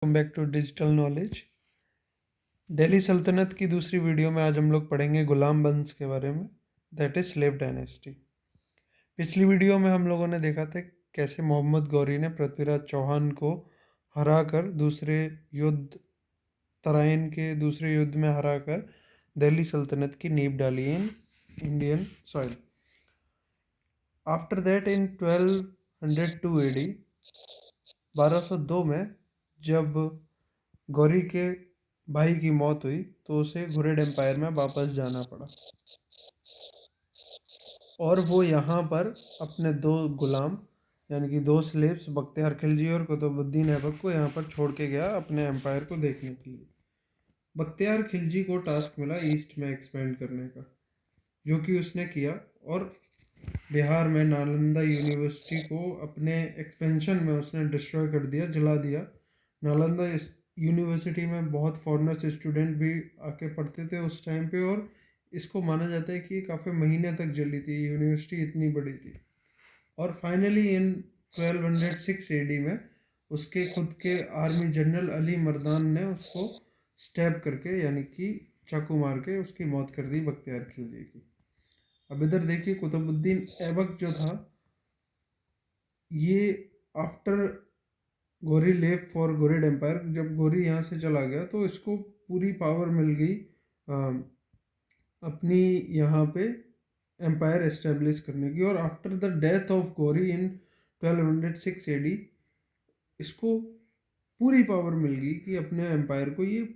Welcome back to digital knowledge. Delhi सल्तनत की दूसरी वीडियो में आज हम लोग पढ़ेंगे गुलाम वंश के बारे में, दैट इज स्लेव डायनेस्टी। पिछली वीडियो में हम लोगों ने देखा था कैसे मोहम्मद गौरी ने पृथ्वीराज चौहान को हराकर तराइन के दूसरे युद्ध में हराकर दिल्ली सल्तनत की नींव डाली in Indian soil. After that in 1202 AD 1202 में जब गौरी के भाई की मौत हुई तो उसे घुरिड एम्पायर में वापस जाना पड़ा और वो यहाँ पर अपने दो गुलाम यानी कि दो स्लेव्स बख्तियार खिलजी और कुतुबुद्दीन ऐबक को यहाँ पर छोड़ के गया अपने एम्पायर को देखने के लिए। बख्तियार खिलजी को टास्क मिला ईस्ट में एक्सपेंड करने का, जो कि उसने किया और बिहार में नालंदा यूनिवर्सिटी को अपने एक्सपेंशन में उसने डिस्ट्रॉय कर दिया, जला दिया। नालंदा यूनिवर्सिटी में बहुत फॉरेनर्स स्टूडेंट भी आके पढ़ते थे उस टाइम पे, और इसको माना जाता है कि काफ़ी महीने तक जली थी, यूनिवर्सिटी इतनी बड़ी थी। और फाइनली इन 1206 AD में उसके खुद के आर्मी जनरल अली मर्दान ने उसको स्टैब करके यानी कि चाकू मार के उसकी मौत कर दी बख्तियार खिलजी की। अब इधर देखिए कुतुबुद्दीन ऐबक जो था, ये after Ghori left for Ghurid empire, जब गौरी यहाँ से चला गया तो इसको पूरी पावर मिल गई अपनी यहाँ पे एम्पायर एस्टेब्लिश करने की। और after the death of Gauri in 1206 AD इसको पूरी पावर मिल गई कि अपने एम्पायर को ये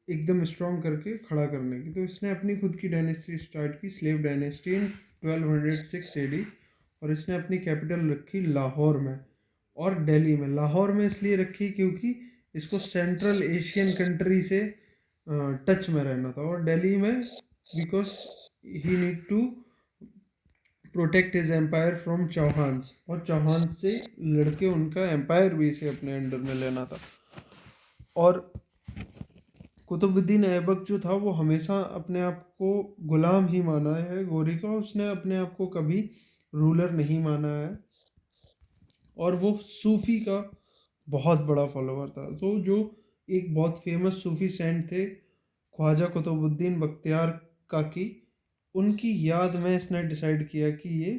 एकदम स्ट्रॉन्ग करके खड़ा करने की। तो इसने अपनी खुद की डायनेस्टी स्टार्ट की, स्लेव डायनेस्टी, इन 1206 AD। और इसने अपनी कैपिटल रखी लाहौर में और दिल्ली में। लाहौर में इसलिए रखी क्योंकि इसको सेंट्रल एशियन कंट्री से टच में रहना था, और दिल्ली में because he need to protect his empire from Chauhans, और चौहान से लड़के उनका एम्पायर भी इसे अपने अंडर में लेना था। और कुतुबुद्दीन ऐबक जो था वो हमेशा अपने आप को गुलाम ही माना है गौरी का, उसने अपने आप को कभी रूलर नहीं माना है। और वो सूफी का बहुत बड़ा फॉलोअर था। तो जो एक बहुत फेमस सूफी सेंट थे ख्वाजा कुतुबुद्दीन बख्तियार काकी, उनकी याद में इसने डिसाइड किया कि ये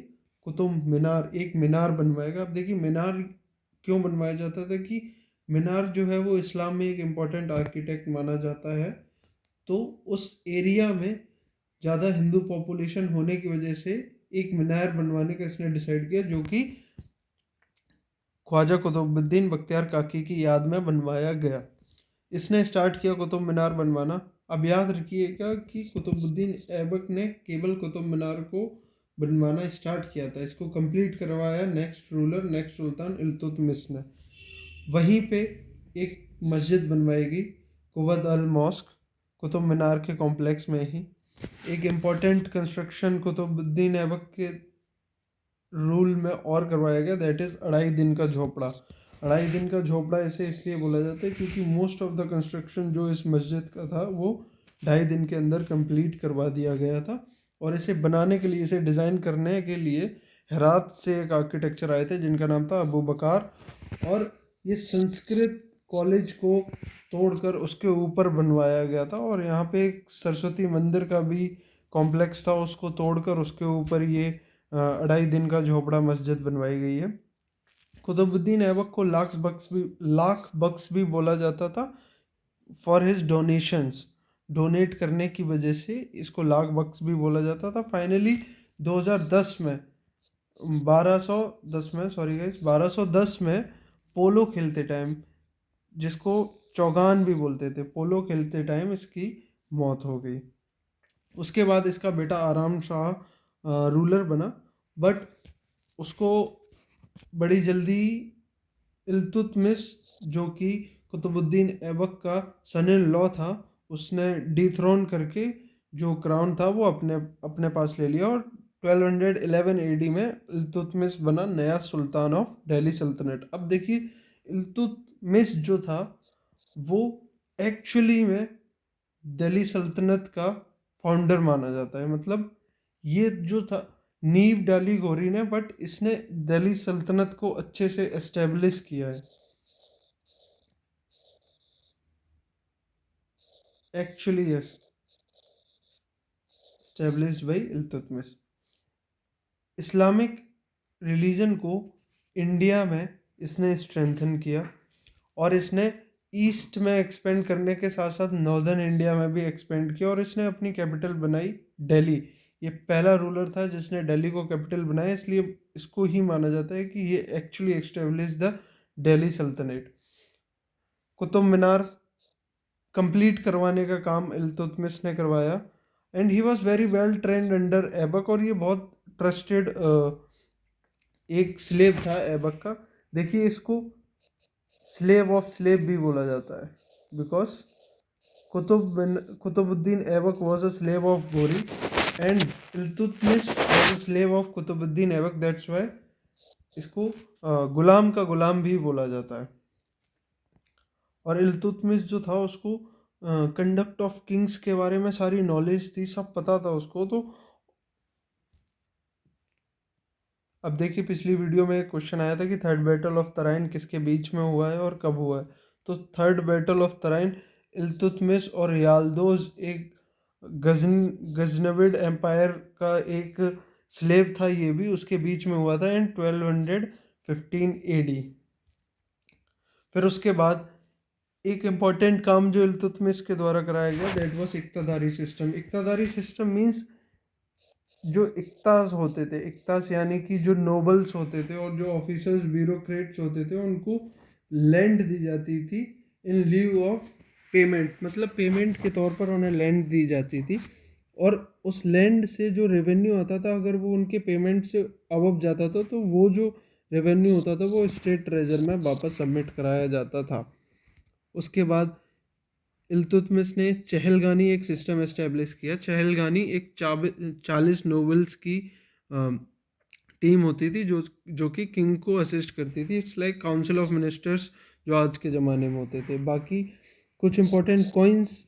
कुतुब मीनार, एक मीनार बनवाएगा। अब देखिए मीनार क्यों बनवाया जाता था कि मीनार जो है वो इस्लाम में एक इम्पॉर्टेंट आर्किटेक्ट माना जाता है। तो उस एरिया में ज़्यादा हिंदू पॉपुलेशन होने की वजह से एक मीनार बनवाने का इसने डिसाइड किया, जो कि ख्वाजा कुतुबुद्दीन बख्तियार काकी की याद में बनवाया गया। इसने स्टार्ट किया कुतुब मीनार बनवाना। अब याद रखिएगा कि कुतुबुद्दीन ऐबक ने केवल कुतुब मीनार को बनवाना स्टार्ट किया था, इसको कंप्लीट करवाया नेक्स्ट रूलर, नेक्स्ट सुल्तान इल्तुतमिश ने। वहीं पे एक मस्जिद बनवाई गई, कुवत अल मॉस्क, कुतुब मीनार के कॉम्प्लेक्स में ही। एक इम्पॉर्टेंट कंस्ट्रक्शन कुतुबुद्दीन ऐबक के रूल में और करवाया गया, दैट इज़ 2.5 दिन का झोपड़ा। 2.5 दिन का झोपड़ा ऐसे इसलिए बोला जाता है क्योंकि मोस्ट ऑफ द कंस्ट्रक्शन जो इस मस्जिद का था वो 2.5 दिन के अंदर कंप्लीट करवा दिया गया था। और इसे बनाने के लिए, इसे डिज़ाइन करने के लिए हेरात से एक आर्किटेक्चर आए थे जिनका नाम था अबू बकार। और ये संस्कृत कॉलेज को तोड़कर उसके ऊपर बनवाया गया था। और यहाँ पे एक सरस्वती मंदिर का भी कॉम्प्लेक्स था, उसको तोड़कर उसके ऊपर ये 2.5 दिन का झोपड़ा मस्जिद बनवाई गई है। कुतुबुद्दीन ऐबक को लाख बक्स भी बोला जाता था फॉर हिज डोनेशंस। डोनेट करने की वजह से इसको लाख बक्स भी बोला जाता था। फाइनली 2010 में 1210 में, सॉरी गाइस, 1210 में पोलो खेलते टाइम, जिसको चौगान भी बोलते थे, पोलो खेलते टाइम इसकी मौत हो गई। उसके बाद इसका बेटा आराम शाह रूलर बना, बट उसको बड़ी जल्दी इल्तुतमिश, जो कि कुतुबुद्दीन ऐबक का सन इन लॉ था, उसने डिथ्रोन करके जो क्राउन था वो अपने अपने पास ले लिया। और 1211 AD में इल्तुतमिश बना नया सुल्तान ऑफ दिल्ली सल्तनत। अब देखिए इल्तुतमिश जो था वो एक्चुअली में दिल्ली सल्तनत का फाउंडर माना जाता है। मतलब ये जो था नींव डाली गौरी ने, बट इसने दिल्ली सल्तनत को अच्छे से एस्टेब्लिश किया है। Actually yes, established by Iltutmish. Islamic religion को इंडिया में इसने स्ट्रेंथन किया, और इसने ईस्ट में एक्सपेंड करने के साथ साथ नॉर्दर्न इंडिया में भी एक्सपेंड किया, और इसने अपनी कैपिटल बनाई दिल्ली। ये पहला रूलर था जिसने दिल्ली को कैपिटल बनाया, इसलिए इसको ही माना जाता है कि ये एक्चुअली एस्टेब्लिश द दिल्ली सल्तनत। कुतुब मीनार कंप्लीट करवाने का काम इल्तुतमिश ने करवाया, and he was very well trained under Aibak, और ये बहुत ट्रस्टेड एक स्लेव था ऐबक का। देखिए, इसको स्लेव ऑफ स्लेव भी बोला जाता है, because Qutubuddin Aibak was a slave of Ghori, and Iltutmish was a slave of Qutubuddin Aibak, that's why इसको गुलाम का गुलाम भी बोला जाता है। और इल्तुतमिश जो था उसको कंडक्ट ऑफ किंग्स के बारे में सारी नॉलेज थी, सब पता था उसको। तो अब देखिए, पिछली वीडियो में एक क्वेश्चन आया था कि थर्ड बैटल ऑफ तराइन किसके बीच में हुआ है और कब हुआ है। तो third battle of Tarain Iltutmish और याल्दोज, एक गजनविड एम्पायर का एक स्लेव था, ये भी उसके बीच में हुआ था इन 1215 AD। फिर उसके बाद एक इम्पॉर्टेंट काम जो इल्तुतमिश के द्वारा कराया गया, that was iqtadari system. Iqtadari system means जो इक्तास होते थे, इक्तास यानी कि जो नोबल्स होते थे और जो ऑफिसर्स ब्यूरोक्रेट्स होते थे, उनको लैंड दी जाती थी इन लीव ऑफ पेमेंट, मतलब पेमेंट के तौर पर उन्हें लैंड दी जाती थी। और उस लैंड से जो रेवेन्यू आता था, अगर वो उनके पेमेंट से अबव जाता था, तो वो जो रेवेन्यू होता था वो स्टेट ट्रेजर में वापस सबमिट कराया जाता था। उसके बाद इल्तुतमिश ने चहलगानी एक सिस्टम एस्टेब्लिश किया। चहलगानी एक 40 नोबल्स की टीम होती थी जो कि किंग को असिस्ट करती थी। It's like council of ministers जो आज के ज़माने में होते थे। बाकी कुछ इंपॉर्टेंट कॉइन्स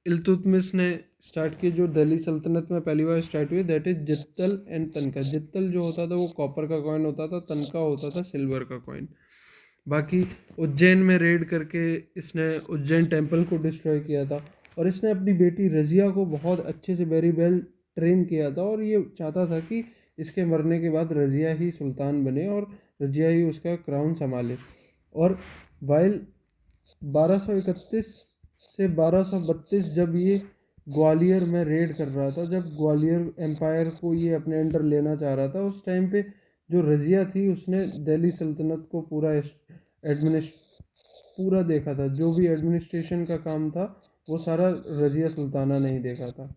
इल्तुतमिश ने स्टार्ट किए जो दिल्ली सल्तनत में पहली बार स्टार्ट हुए, दैट इज जित्तल एंड तनका। जित्तल जो होता था वो कॉपर का कॉइन होता था, तनका होता था सिल्वर का कॉइन। बाकी उज्जैन में रेड करके इसने उज्जैन टेम्पल को डिस्ट्रॉय किया था, और इसने अपनी बेटी रज़िया को बहुत अच्छे से वेरी वेल ट्रेन किया था, और ये चाहता था कि इसके मरने के बाद रज़िया ही सुल्तान बने और रज़िया ही उसका क्राउन संभाले। और वाइल 1231 से 1232 जब ये ग्वालियर में रेड कर रहा था, जब ग्वालियर एम्पायर को ये अपने अंडर लेना चाह रहा था, उस टाइम पे जो रज़िया थी उसने दिल्ली सल्तनत को पूरा देखा था। जो भी एडमिनिस्ट्रेशन का काम था वो सारा रज़िया सुल्ताना ने ही देखा था।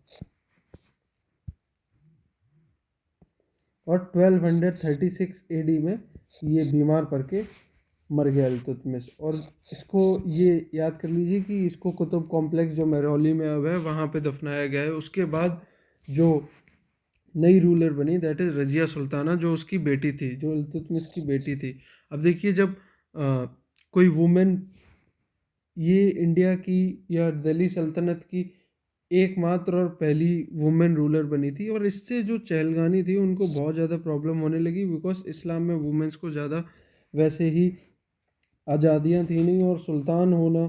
और 1236 AD में ये बीमार पड़ के मर गया इल्तुतमिश। और इसको ये याद कर लीजिए कि इसको कुतुब कॉम्प्लेक्स जो महरौली में अब है वहाँ पे दफनाया गया है। उसके बाद जो नई रूलर बनी, दैट इज़ रज़िया सुल्ताना, जो उसकी बेटी थी, जो इल्तुतमिश की बेटी थी। अब देखिए, जब कोई वुमेन ये इंडिया की या दिल्ली सल्तनत की एकमात्र और पहली वुमेन रूलर बनी थी, और इससे जो चहलगानी थी उनको बहुत ज़्यादा प्रॉब्लम होने लगी, बिकॉज इस्लाम में वुमेन्स को ज़्यादा वैसे ही आज़ादियाँ थी नहीं, और सुल्तान होना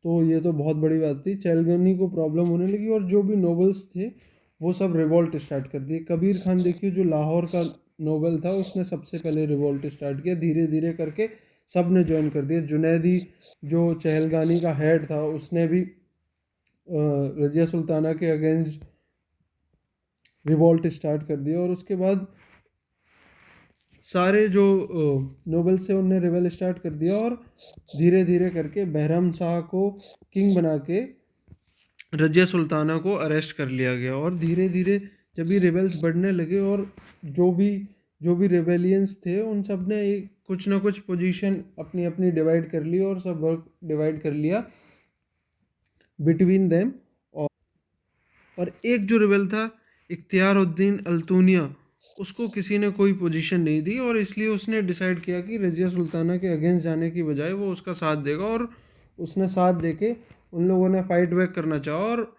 तो ये तो बहुत बड़ी बात थी। चहलगानी को प्रॉब्लम होने लगी, और जो भी नोबल्स थे वो सब रिवोल्ट स्टार्ट कर दिए। कबीर खान देखिए, जो लाहौर का नोबल था, उसने सबसे पहले रिवोल्ट स्टार्ट किया। धीरे धीरे करके सब ने ज्वाइन कर दिया। जुनैदी जो चहलगानी का हेड था उसने भी रजिया सुल्ताना के अगेंस्ट रिवोल्ट स्टार्ट कर दिया। और उसके बाद सारे जो नोबल्स थे उनने रिबेल स्टार्ट कर दिया, और धीरे धीरे करके बहरम शाह को किंग बना के रजिया सुल्ताना को अरेस्ट कर लिया गया। और धीरे धीरे जब ये रिबेल्स बढ़ने लगे, और जो भी रिबेलियंस थे उन सब ने एक कुछ ना कुछ पोजीशन अपनी अपनी डिवाइड कर ली, और सब वर्क डिवाइड कर लिया बिटवीन देम। और एक जो रिबेल था इख्तियारुद्दीन अल्तूनिया, उसको किसी ने कोई पोजीशन नहीं दी, और इसलिए उसने डिसाइड किया कि रज़िया सुल्ताना के अगेंस्ट जाने की बजाय वो उसका साथ देगा। और उसने साथ देके उन लोगों ने फाइट बैक करना चाहा। और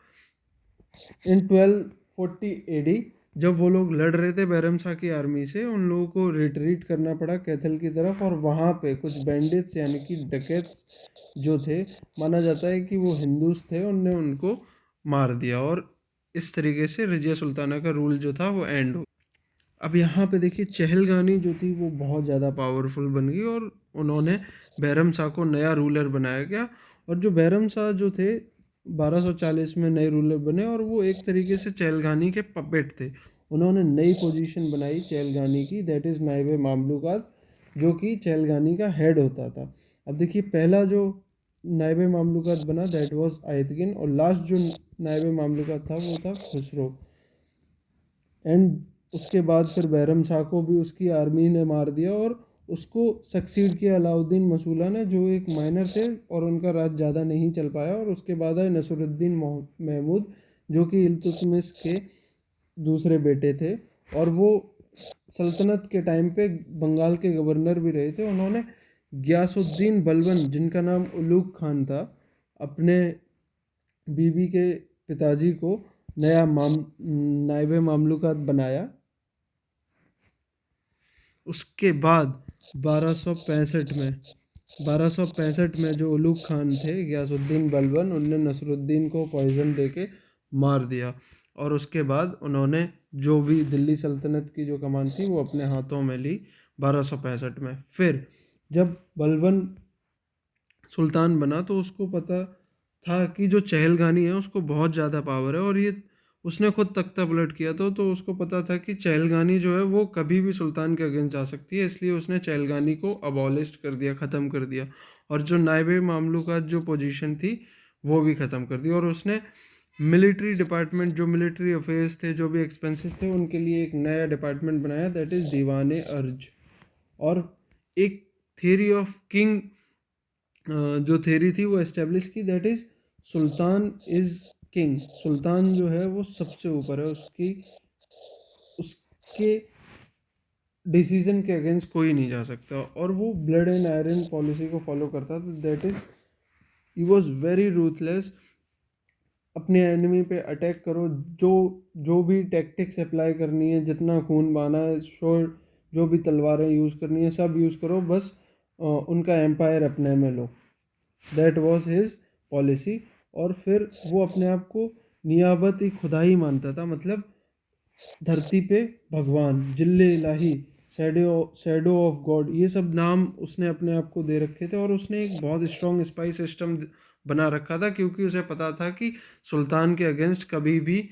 इन 1240 AD जब वो लोग लड़ रहे थे बैरम शाह की आर्मी से, उन लोगों को रिट्रीट करना पड़ा कैथल की तरफ, और वहाँ पे कुछ बैंडिट्स यानी कि डकैत्स जो थे, माना जाता है कि वो हिंदूज थे, उनने उनको मार दिया, और इस तरीके से रजिया सुल्ताना का रूल जो था वो एंड हो। अब यहाँ पे देखिए चहलगानी जो थी वो बहुत ज़्यादा पावरफुल बन गई, और उन्होंने बैरम शाह को नया रूलर बनाया गया। और जो बैरम शाह जो थे 1240 में नए रूलर बने, और वो एक तरीके से चहलगानी के पपेट थे। उन्होंने नई पोजीशन बनाई चहलगानी की, दैट इज़ नायब मामलूकात, जो कि चहलगानी का हेड होता था। अब देखिए पहला जो नायब मामलूकात बना दैट वाज आयतगिन, और लास्ट जो नायब मामलूकात था वो था खुसरो। एंड उसके बाद फिर बैरम शाह को भी उसकी आर्मी ने मार दिया, और उसको सक्सीड किया अलाउद्दीन मसूला ने, जो एक माइनर थे, और उनका राज ज़्यादा नहीं चल पाया। और उसके बाद आए नसरुद्दीन महमूद, जो कि इल्तुतमिश के दूसरे बेटे थे, और वो सल्तनत के टाइम पे बंगाल के गवर्नर भी रहे थे। उन्होंने गयासुद्दीन बलबन, जिनका नाम उलूग खान था, अपने बीबी के पिताजी को नया नायब मामलूकात बनाया। उसके बाद 1265 में जो उलूग खान थे गयासुद्दीन बलबन, उनने नसरुद्दीन को पॉइजन देके मार दिया, और उसके बाद उन्होंने जो भी दिल्ली सल्तनत की जो कमान थी वो अपने हाथों में ली 1265 में। फिर जब बलबन सुल्तान बना तो उसको पता था कि जो चहलगानी है उसको बहुत ज़्यादा पावर है, और ये उसने खुद तख्ता पलट किया था, तो उसको पता था कि चहलगानी जो है वो कभी भी सुल्तान के अगेंस्ट जा सकती है, इसलिए उसने चहलगानी को अबॉलिश कर दिया, ख़त्म कर दिया, और जो नायब मामलूकात जो पोजीशन थी वो भी ख़त्म कर दी। और उसने मिलिट्री डिपार्टमेंट, जो मिलिट्री अफेयर्स थे, जो भी एक्सपेंसेस थे, उनके लिए एक नया डिपार्टमेंट बनाया, दैट इज़ दीवान अर्ज। और एक थियरी ऑफ किंग जो थ्योरी थी वो एस्टेब्लिश की, that is sultan is king. सुल्तान जो है वो सबसे ऊपर है, उसके डिसीजन के अगेंस्ट कोई नहीं जा सकता, और वो ब्लड एंड आयरन पॉलिसी को फॉलो करता था, that is he was very ruthless. अपने एनिमी पे अटैक करो, जो जो भी टैक्टिक्स अप्लाई करनी है, जितना खून बहाना है, शोर जो भी तलवारें यूज़ करनी है सब यूज़ करो, बस उनका एम्पायर अपने में लो, दैट वॉज हिज पॉलिसी। और फिर वो अपने आप को नियाबत खुदा ही मानता था, मतलब धरती पे भगवान, जिल्ले इलाही, शैडो ऑफ गॉड, ये सब नाम उसने अपने आप को दे रखे थे। और उसने एक बहुत स्ट्रॉन्ग स्पाई सिस्टम बना रखा था, क्योंकि उसे पता था कि सुल्तान के अगेंस्ट कभी भी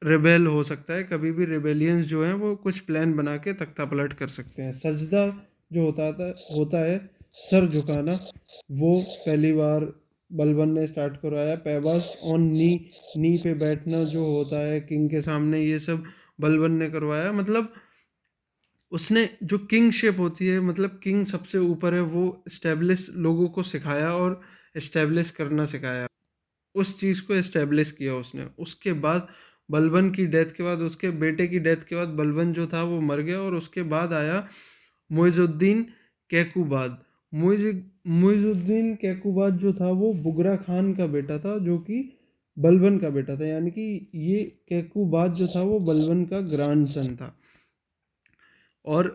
रिबेल हो सकता है, कभी भी रिबेलियंस जो हैं वो कुछ प्लान बना के तख्ता पलट कर सकते हैं। सजदा जो होता है सर झुकाना, वो पहली बार बलबन ने स्टार्ट करवाया। पैबास ऑन नी पे बैठना जो होता है किंग के सामने, ये सब बलबन ने करवाया। मतलब उसने जो किंगशिप होती है, मतलब किंग सबसे ऊपर है, वो इस्टेब्लिश लोगों को सिखाया, और इस्टेब्लिश करना सिखाया, उस चीज़ को इस्टेब्लिश किया उसने। उसके बाद बलबन की डेथ के बाद, उसके बेटे की डेथ के बाद बलबन जो था वो मर गया, और उसके बाद आया मुइजुद्दीन कैकुबाद। मुइजुद्दीन कैकुबाद जो था वो बुगरा खान का बेटा था, जो कि बलबन का बेटा था, यानी कि ये कैकुबाद जो था वो बलबन का ग्रैंडसन था। और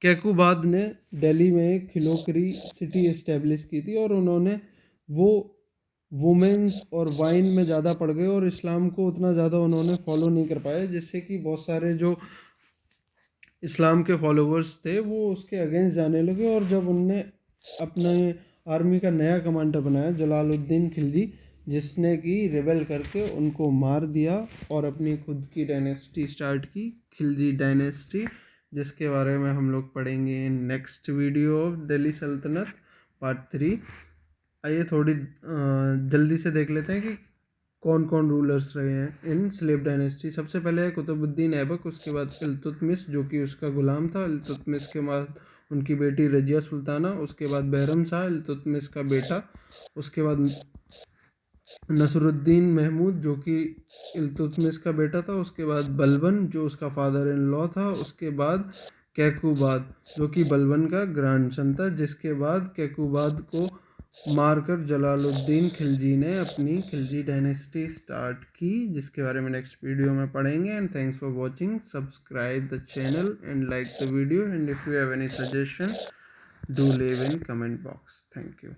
कैकुबाद ने दिल्ली में एक खिलोकरी सिटी इस्टेब्लिश की थी, और उन्होंने वो वुमेन्स और वाइन में ज़्यादा पड़ गए, और इस्लाम को उतना ज़्यादा उन्होंने फॉलो नहीं कर पाए, जिससे कि बहुत सारे जो इस्लाम के फॉलोअर्स थे वो उसके अगेंस्ट जाने लगे। और जब उनने अपने आर्मी का नया कमांडर बनाया जलालुद्दीन खिलजी, जिसने कि रिबेल करके उनको मार दिया और अपनी खुद की डायनेस्टी स्टार्ट की, खिलजी डायनेस्टी, जिसके बारे में हम लोग पढ़ेंगे in next video of Delhi सल्तनत पार्ट 3। आइए थोड़ी जल्दी से देख लेते हैं कि कौन कौन रूलर्स रहे हैं इन स्लेव डायनेस्टी। सबसे पहले है कुतुबुद्दीन ऐबक, उसके बाद इल्तुतमिश जो कि उसका गुलाम था, इल्तुतमिश के बाद उनकी बेटी रजिया सुल्ताना, उसके बाद बैरम शाह इल्तुतमिश का बेटा, उसके बाद नसरुद्दीन महमूद जो कि इल्तुतमिश का बेटा था, उसके बाद बलबन जो उसका फादर इन लॉ था, उसके बाद कैकुबाद जो कि बलबन का ग्रैंडसन था, जिसके बाद कैकुबाद को मारकर जलालुद्दीन खिलजी ने अपनी खिलजी डायनेस्टी स्टार्ट की, जिसके बारे में नेक्स्ट वीडियो में पढ़ेंगे। And thanks for watching, subscribe the channel and like the video, and if you have any suggestion do leave in comment box. Thank you.